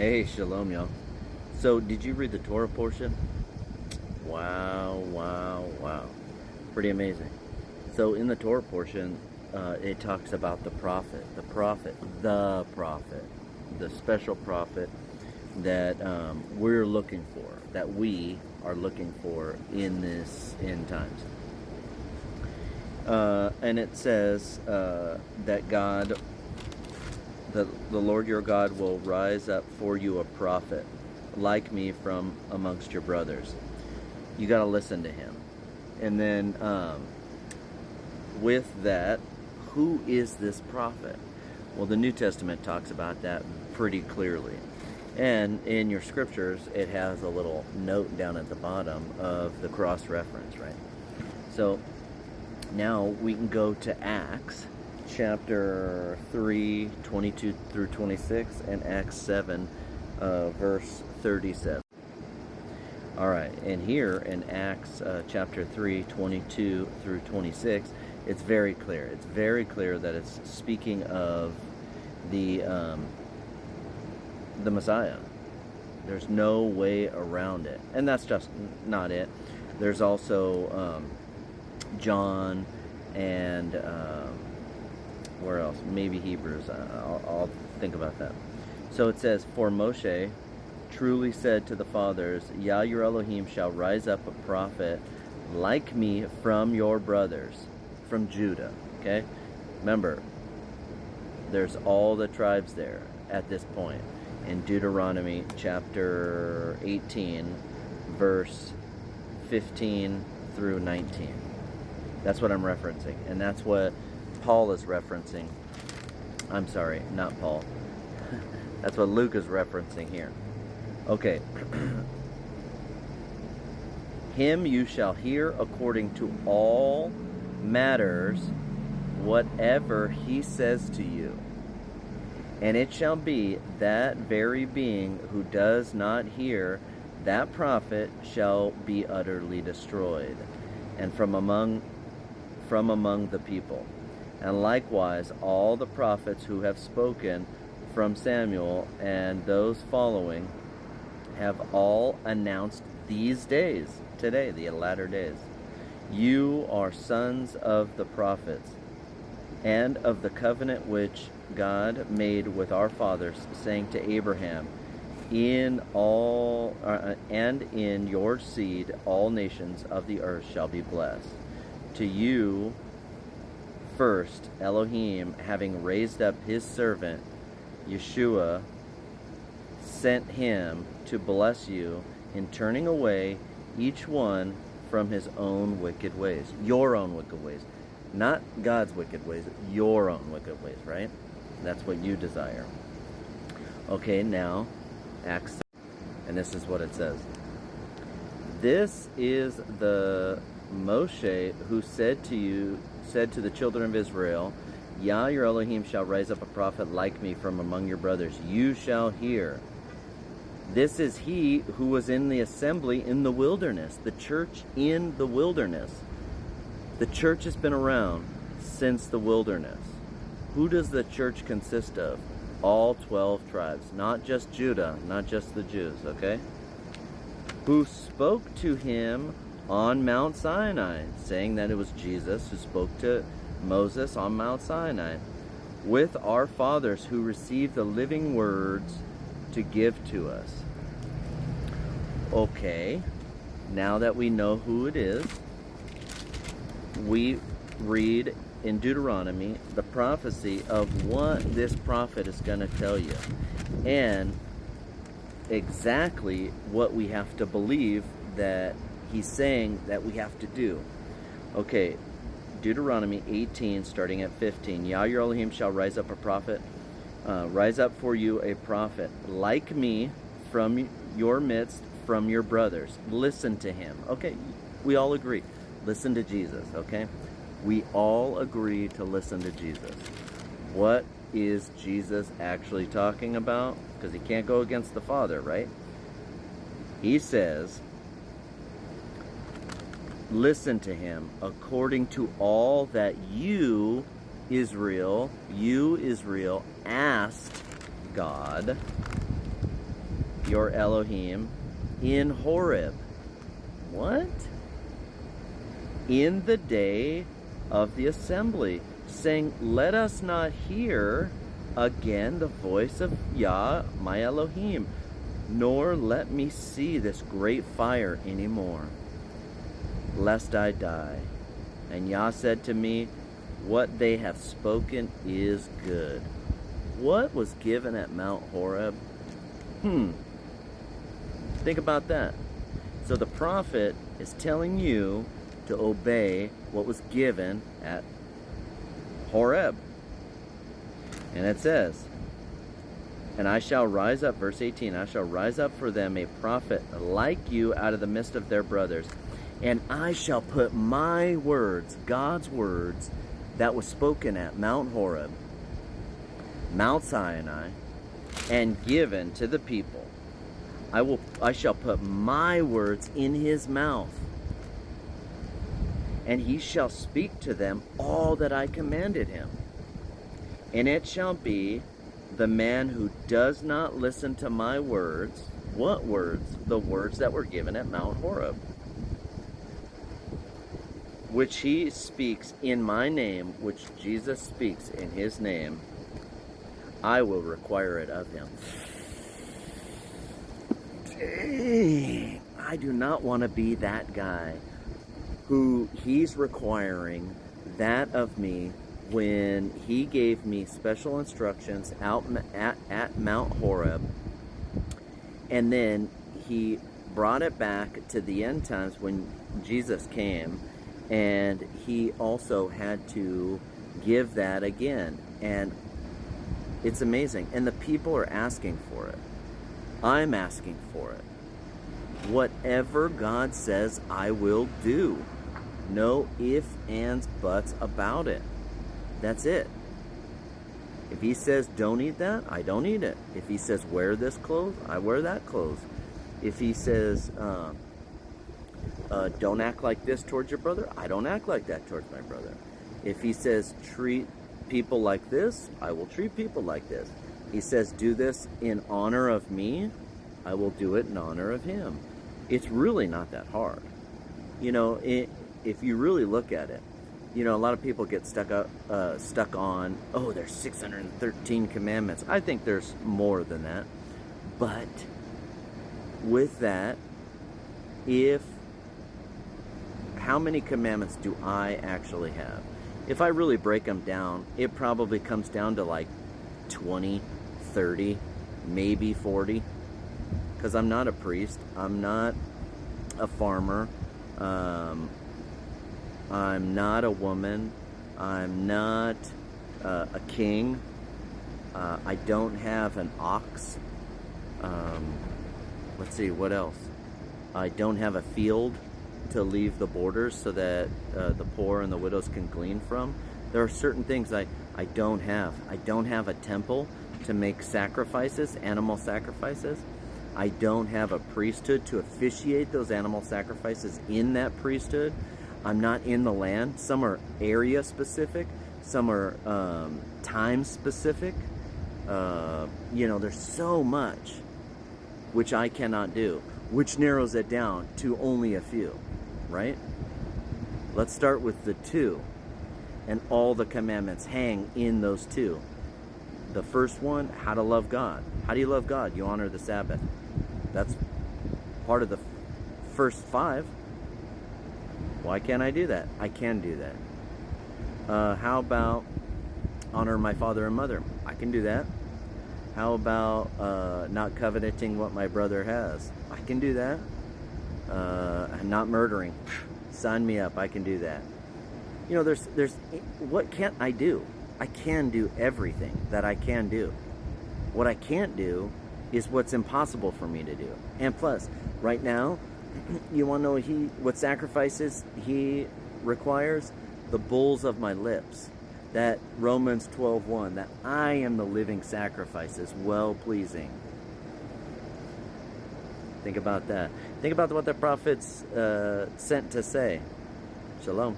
Hey, shalom, y'all. So, did you read the Torah portion? Wow, wow, wow. Pretty amazing. So, in the Torah portion, it talks about the prophet, the special prophet that we're looking for, that we are looking for in this end times. And it says that God, the Lord your God will rise up for you a prophet like me from amongst your brothers. You got to listen to him. And then with that, who is this prophet? Well, the New Testament talks about that pretty clearly. And in your scriptures, it has a little note down at the bottom of the cross-reference, right? So now we can go to Acts chapter 3, 22 through 26, and Acts 7, verse 37. All right, and here in Acts chapter 3, 22 through 26, it's very clear. It's very clear that it's speaking of the Messiah. There's no way around it. And that's just not it. There's also John and where else? Maybe Hebrews. I'll think about that. So it says, for Moshe truly said to the fathers, Yah your Elohim shall rise up a prophet like me from your brothers, from Judah. Okay? Remember, there's all the tribes there at this point. In Deuteronomy chapter 18, verse 15 through 19. That's what I'm referencing. And that's what Paul is referencing. I'm sorry, not Paul. That's what Luke is referencing here. Okay. Him you shall hear according to all matters, whatever he says to you. And it shall be that very being who does not hear that prophet shall be utterly destroyed, and from among the people. And likewise all the prophets who have spoken from Samuel and those following have all announced these days, today, the latter days. You are sons of the prophets, and of the covenant which God made with our fathers, saying to Abraham, in your seed all nations of the earth shall be blessed. To you first Elohim, having raised up his servant Yeshua, sent him to bless you in turning away each one from his own wicked ways. Your own wicked ways. Not God's wicked ways, your own wicked ways, right? That's what you desire. Okay, now, Acts 7, and this is what it says. This is the Moshe who said to the children of Israel, Yah your Elohim shall rise up a prophet like me from among your brothers. You shall hear. This is he who was in the assembly in the wilderness, the church in the wilderness. The church has been around since the wilderness. Who does the church consist of? All 12 tribes, not just Judah, not just the Jews, okay? Who spoke to him on Mount Sinai, saying that it was Jesus who spoke to Moses on Mount Sinai, with our fathers who received the living words to give to us. Okay, now that we know who it is, we read in Deuteronomy the prophecy of what this prophet is going to tell you, and exactly what we have to believe that he's saying that we have to do. Okay, Deuteronomy 18, starting at 15. Yah your Elohim shall rise up a prophet, rise up for you a prophet like me from your midst, from your brothers. Listen to him. Okay, we all agree. Listen to Jesus, okay? We all agree to listen to Jesus. What is Jesus actually talking about? Because he can't go against the Father, right? He says, listen to him according to all that you, Israel, asked God your Elohim in Horeb. What? In the day of the assembly, saying, let us not hear again the voice of Yah, my Elohim, nor let me see this great fire anymore, lest I die. And Yah said to me, what they have spoken is good. What was given at Mount Horeb? Think about that. So the prophet is telling you to obey what was given at Horeb. And it says, and I shall rise up, verse 18, I shall rise up for them a prophet like you out of the midst of their brothers. And I shall put my words, God's words, that was spoken at Mount Horeb, Mount Sinai, and given to the people. I shall put my words in his mouth, and he shall speak to them all that I commanded him. And it shall be, the man who does not listen to my words. What words? The words that were given at Mount Horeb, which he speaks in my name, which Jesus speaks in his name, I will require it of him. Dang, I do not want to be that guy who he's requiring that of me when he gave me special instructions out at Mount Horeb, and then he brought it back to the end times when Jesus came, and he also had to give that again. And it's amazing. And the people are asking for it. I'm asking for it. Whatever God says, I will do. No ifs, ands, buts about it. That's it. If he says don't eat that, I don't eat it. If he says wear this clothes, I wear that clothes. If he says don't act like this towards your brother, I don't act like that towards my brother. If he says treat people like this, I will treat people like this. He says do this in honor of me, I will do it in honor of him. It's really not that hard. You know, if you really look at it, you know, a lot of people get stuck on, oh, there's 613 commandments. I think there's more than that. But with that, how many commandments do I actually have? If I really break them down, it probably comes down to like 20, 30, maybe 40. Because I'm not a priest. I'm not a farmer. I'm not a woman. I'm not a king. I don't have an ox. Let's see, what else? I don't have a field to leave the borders so that the poor and the widows can glean from. There are certain things I don't have. I don't have a temple to make sacrifices, animal sacrifices. I don't have a priesthood to officiate those animal sacrifices in that priesthood. I'm not in the land. Some are area specific. Some are time specific. You know, there's so much which I cannot do, which narrows it down to only a few, right? Let's start with the two, and all the commandments hang in those two. The first one, how to love God. How do you love God? You honor the Sabbath. That's part of the first 5. Why can't I do that? I can do that. How about honor my father and mother? I can do that. How about not coveting what my brother has? I can do that. Not murdering. Sign me up. I can do that. You know, there's what can't I do? I can do everything that I can do. What I can't do is what's impossible for me to do. And plus, right now, you want to know what sacrifices he requires? The bulls of my lips. That Romans 12:1, that I am the living sacrifice, is well-pleasing. Think about that. Think about what the prophets sent to say. Shalom.